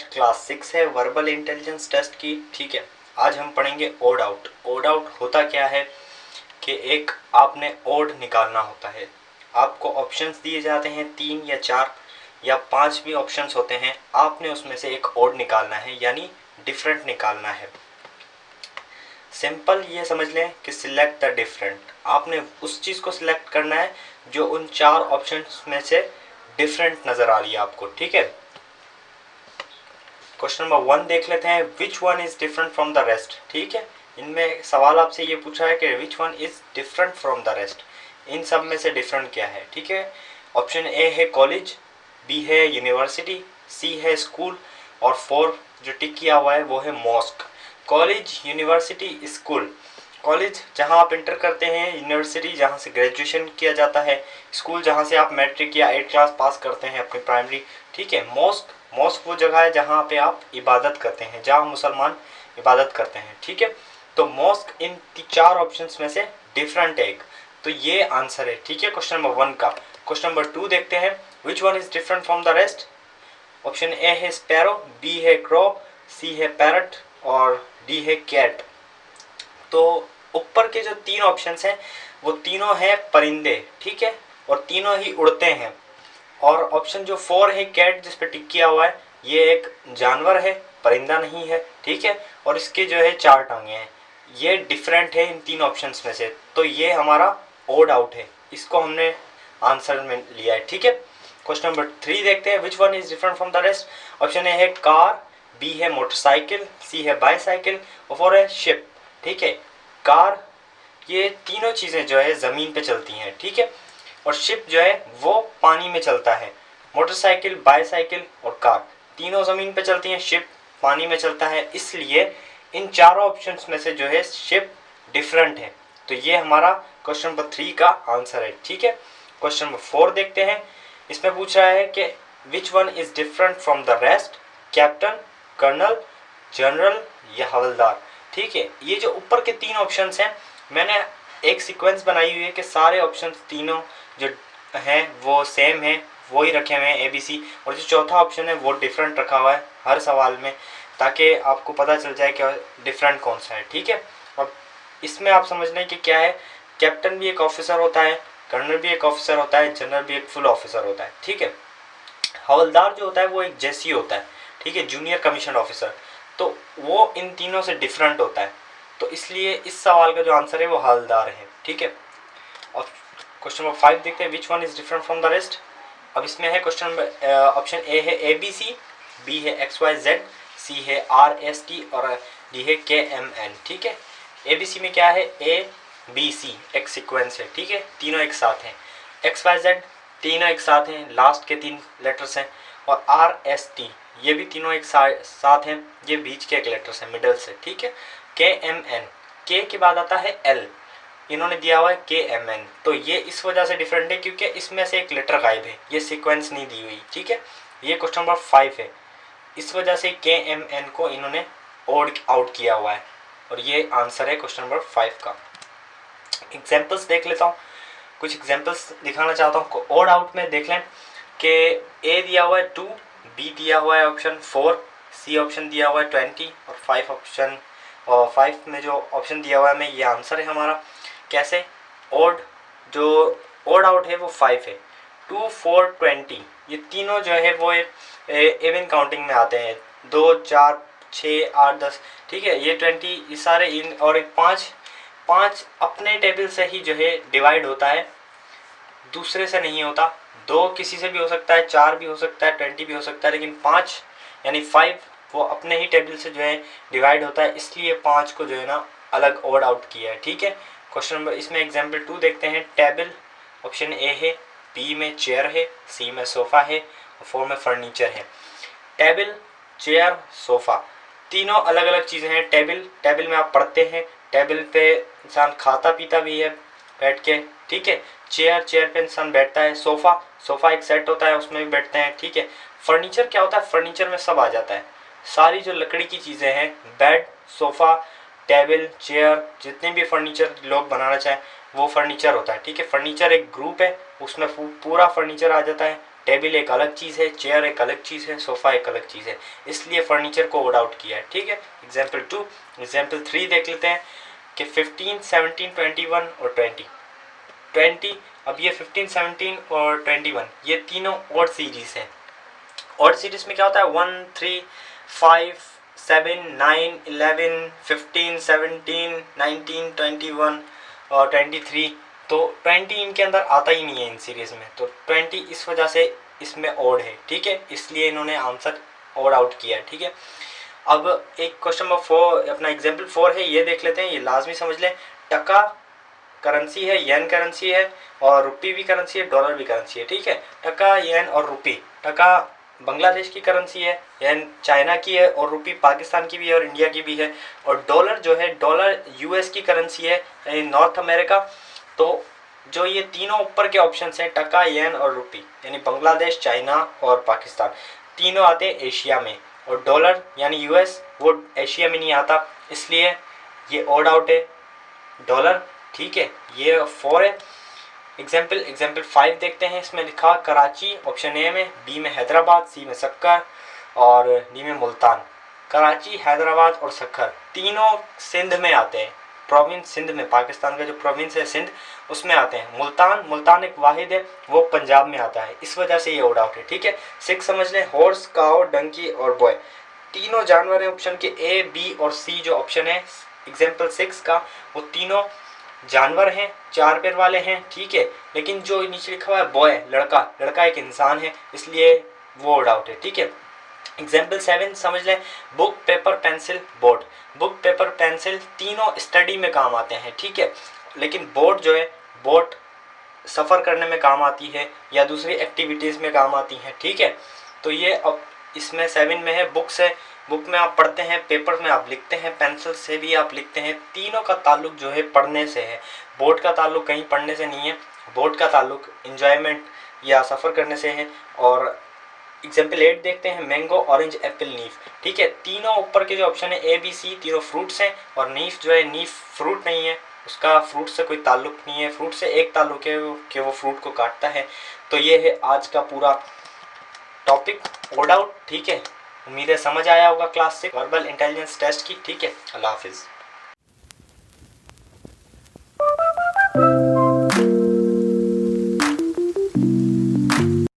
Class 6 है verbal intelligence test की। ठीक है, आज हम पढ़ेंगे ओड आउट। ओड आउट होता क्या है कि एक आपने ओड निकालना होता है। आपको ऑप्शंस दिए जाते हैं 3 या 4 या 5 भी ऑप्शंस होते हैं। आपने उसमें से एक ओड निकालना है, यानी डिफरेंट निकालना है। सिंपल ये समझ लें कि सिलेक्ट द डिफरेंट। आपने उस चीज़ को सिलेक्ट करना है जो उन 4 ऑप्शंस में से डिफरेंट नज़र आ रही है आपको। ठीक है, क्वेश्चन नंबर 1 देख लेते हैं, which one is different from the rest. ठीक है, इनमें सवाल आपसे ये पूछा है कि which one is different from the rest, इन सब में से डिफरेंट क्या है। ठीक है, ऑप्शन ए है कॉलेज, बी है यूनिवर्सिटी, सी है स्कूल और 4 जो टिक किया हुआ है वो है mosque. College, university, school. College जहां आप इंटर करते हैं, यूनिवर्सिटी जहां से ग्रेजुएशन किया जाता है, स्कूल जहां से आप मैट्रिक या 8 क्लास पास करते हैं अपनी प्राइमरी। ठीक है, मॉस्क, मॉस्क वो जगह है जहां पे आप इबादत करते हैं, जहां मुसलमान इबादत करते हैं। ठीक है, तो मॉस्क इन 4 ऑप्शंस में से डिफरेंट है एक, तो ये आंसर है। ठीक है, क्वेश्चन नंबर 1 का। क्वेश्चन नंबर 2 देखते हैं, which one is different from the rest. Option A है स्पैरो, बी है क्रो, सी है पैरट और डी है कैट। तो ऊपर के जो 3 ऑप्शंस हैं वो तीनों हैं परिंदे। ठीक है, और तीनों ही उड़ते हैं। और ऑप्शन जो 4 है कैट, जिस पे टिक किया हुआ है, ये एक जानवर है, परिंदा नहीं है। ठीक है, और इसके जो है 4 टांगे हैं। ये डिफरेंट है इन 3 ऑप्शंस में से, तो ये हमारा ओड आउट है, इसको हमने आंसर में लिया है। ठीक है, क्वेश्चन नंबर 3 देखते हैं, which one is different from the rest. Option A है कार, बी है मोटरसाइकिल, सी है बाईसाइकिल और 4 है शिप। ठीक है, कार, ये तीनों चीज़ें जो है ज़मीन पे चलती हैं। ठीक है, और शिप जो है वो पानी में चलता है। मोटरसाइकिल, बाईसाइकिल और कार तीनों ज़मीन पे चलती हैं, शिप पानी में चलता है। इसलिए इन चारों ऑप्शंस में से जो है शिप डिफरेंट है, तो ये हमारा क्वेश्चन नंबर 3 का आंसर है। ठीक है, क्वेश्चन नंबर 4 देखते हैं। इसमें पूछ रहा है कि which one is different from the rest, captain, colonel, general या हवलदार। ठीक है, ये जो ऊपर के 3 ऑप्शंस हैं, मैंने एक सीक्वेंस बनाई हुई है कि सारे ऑप्शंस तीनों जो हैं वो सेम है, वो ही रखे हुए हैं ए बी सी, और जो चौथा ऑप्शन है वो डिफरेंट रखा हुआ है हर सवाल में, ताकि आपको पता चल जाए कि डिफरेंट कौन सा है। ठीक है, अब इसमें आप समझ लें कि क्या है, कैप्टन भी एक ऑफिसर होता है, कर्नल भी एक ऑफिसर होता है, जनरल भी एक फुल ऑफिसर होता है। ठीक है, हवलदार जो होता है वो एक जेसी होता है। ठीक है, जूनियर कमीशन ऑफिसर, तो वो इन तीनों से डिफरेंट होता है, तो इसलिए इस सवाल का जो आंसर है वो हवलदार है। ठीक है, और क्वेश्चन नंबर 5 देखते हैं, which one is different from the rest. अब इसमें है क्वेश्चन नंबर, ऑप्शन ए है ए बी सी, बी है एक्स वाई जेड, सी है आर एस टी और डी है के एम एन। ठीक है, ए बी सी में क्या है, ए बी सी एक सीक्वेंस है। ठीक है, तीनों एक साथ हैं। एक्स वाई जेड तीनों एक साथ हैं, लास्ट के 3 लेटर्स हैं। और आर एस टी ये भी तीनों एक साथ हैं, ये बीच के एक लेटर्स हैं, मिडल से। ठीक है, के एम एन, के के बाद आता है एल, इन्होंने दिया हुआ है के एम एन, तो ये इस वजह से डिफरेंट है क्योंकि इसमें से एक लेटर गायब है, ये सीक्वेंस नहीं दी हुई। ठीक है, ये क्वेश्चन नंबर 5 है, इस वजह से के एम एन को इन्होंने ओड आउट किया हुआ है, और ये आंसर है क्वेश्चन नंबर 5 का। एग्जाम्पल्स देख लेता हूँ, कुछ एग्जाम्पल्स दिखाना चाहता हूँ। ओड आउट में देख लें कि ए दिया हुआ है 2, बी दिया हुआ है ऑप्शन 4, सी ऑप्शन दिया हुआ है 20 और 5 ऑप्शन, और 5 में जो ऑप्शन दिया हुआ है में ये आंसर है हमारा। कैसे, ओड जो ओड आउट है वो 5 है, 2, 4, 20 ये तीनों जो है वो इवन काउंटिंग में आते हैं, 2, 4, 6, 8, 10। ठीक है, ये 20 ये सारे इन, और एक 5 अपने टेबल से ही जो है डिवाइड होता है, दूसरे से नहीं होता। 2 किसी से भी हो सकता है, 4 भी हो सकता है, 20 भी हो सकता है, लेकिन 5 यानी 5 वो अपने ही टेबल से जो है डिवाइड होता है, इसलिए 5 को जो है ना अलग ओड आउट किया है। ठीक है, क्वेश्चन नंबर, इसमें एग्जाम्पल 2 देखते हैं। टेबल ऑप्शन ए है, बी में चेयर है, सी में सोफ़ा है और 4 में फर्नीचर है। टेबल, चेयर, सोफ़ा तीनों अलग अलग चीज़ें हैं। टेबल में आप पढ़ते हैं, टेबल पे इंसान खाता पीता भी है बैठ के। ठीक है, चेयर पे इंसान बैठता है। सोफ़ा एक सेट होता है, उसमें भी बैठते हैं। ठीक है, फर्नीचर क्या होता है, फर्नीचर में सब आ जाता है, सारी जो लकड़ी की चीज़ें हैं, बेड, सोफ़ा, टेबल, चेयर, जितने भी फर्नीचर लोग बनाना चाहें वो फर्नीचर होता है। ठीक है, फर्नीचर एक ग्रुप है, उसमें पूरा फर्नीचर आ जाता है, टेबल एक अलग चीज़ है, चेयर एक अलग चीज़ है, सोफ़ा एक अलग चीज़ है, इसलिए फर्नीचर को ओड आउट किया है। ठीक है, एग्जाम्पल 2। एग्जाम्पल 3 देख लेते हैं कि 15, 17, 21 और 20। अब ये 15, 17 और 21 ये तीनों ऑड सीरीज हैं। ऑड सीरीज में क्या होता है, 1, 3, 5, 7, 9, 11, 15, 17, 19, 21 और 23। तो 20 इनके अंदर आता ही नहीं है इन सीरीज में, तो 20 इस वजह से इसमें ऑड है। ठीक है, इसलिए इन्होंने आंसर ऑड आउट किया है। ठीक है, अब एक क्वेश्चन नंबर 4, अपना एग्जाम्पल 4 है, ये देख लेते हैं, ये लाजमी समझ लें। टका करेंसी है, येन करेंसी है, और रुपी भी करेंसी है, डॉलर भी करेंसी है। ठीक है, टका, येन और रुपी। टका बांग्लादेश की करेंसी है, येन चाइना की है, और रुपी पाकिस्तान की भी है और इंडिया की भी है। और डॉलर जो है, डॉलर यूएस की करेंसी है, नॉर्थ अमेरिका। तो जो ये तीनों ऊपर के ऑप्शन हैं, टका, येन और रुपी, यानी बांग्लादेश, चाइना और पाकिस्तान, तीनों आते हैं एशिया में। और डॉलर यानी यूएस, वो एशिया में नहीं आता, इसलिए ये ऑड आउट है डॉलर। ठीक है, ये 4 है। एग्जाम्पल 5 देखते हैं, इसमें लिखा कराची ऑप्शन ए में, बी में हैदराबाद, सी में सक्कर और डी में मुल्तान। कराची, हैदराबाद और सक्कर तीनों सिंध में आते हैं, प्रोविंस सिंध में, पाकिस्तान का जो प्रोविंस है सिंध, उसमें आते हैं। मुल्तान एक वाहिद है, वो पंजाब में आता है, इस वजह से ये ऑड आउट है। ठीक है, 6 समझ लें, हॉर्स, काउ, डंकी और बॉय, तीनों जानवर हैं। ऑप्शन के ए, बी और सी जो ऑप्शन है एग्जाम्पल 6 का, वो तीनों जानवर हैं, 4 पैर वाले हैं। ठीक है, लेकिन जो नीचे लिखा हुआ है बॉय, लड़का एक इंसान है, इसलिए वो ऑड आउट है। ठीक है, एग्जाम्पल 7 समझ लें, book, paper, pencil, board. Book, paper, pencil तीनों स्टडी में काम आते हैं। ठीक है, लेकिन बोर्ड जो है, बोट सफ़र करने में काम आती है या दूसरी एक्टिविटीज़ में काम आती हैं। ठीक है, तो ये अब इसमें 7 में है, बुक्स है, बुक में आप पढ़ते हैं, पेपर में आप लिखते हैं, पेंसिल से भी आप लिखते हैं। तीनों का ताल्लुक जो है पढ़ने से है, बोर्ड का ताल्लुक कहीं पढ़ने से नहीं है, बोर्ड का ताल्लुक इन्जॉयमेंट या सफ़र करने से है। और एग्जाम्पल 8 देखते हैं, मैंगो, ऑरेंज, एप्पल, नीफ। ठीक है, तीनों ऊपर के जो ऑप्शन है ए, बी, सी, तीनों फ्रूट्स हैं, और नीफ जो है, नीफ फ्रूट नहीं है, उसका फ्रूट से कोई ताल्लुक नहीं है, फ्रूट से एक ताल्लुक है कि वो फ्रूट को काटता है। तो ये है आज का पूरा टॉपिक, ऑड आउट। ठीक है, उम्मीद है समझ आया होगा क्लास 6 वर्बल इंटेलिजेंस टेस्ट की। ठीक है, अल्लाह हाफिज़।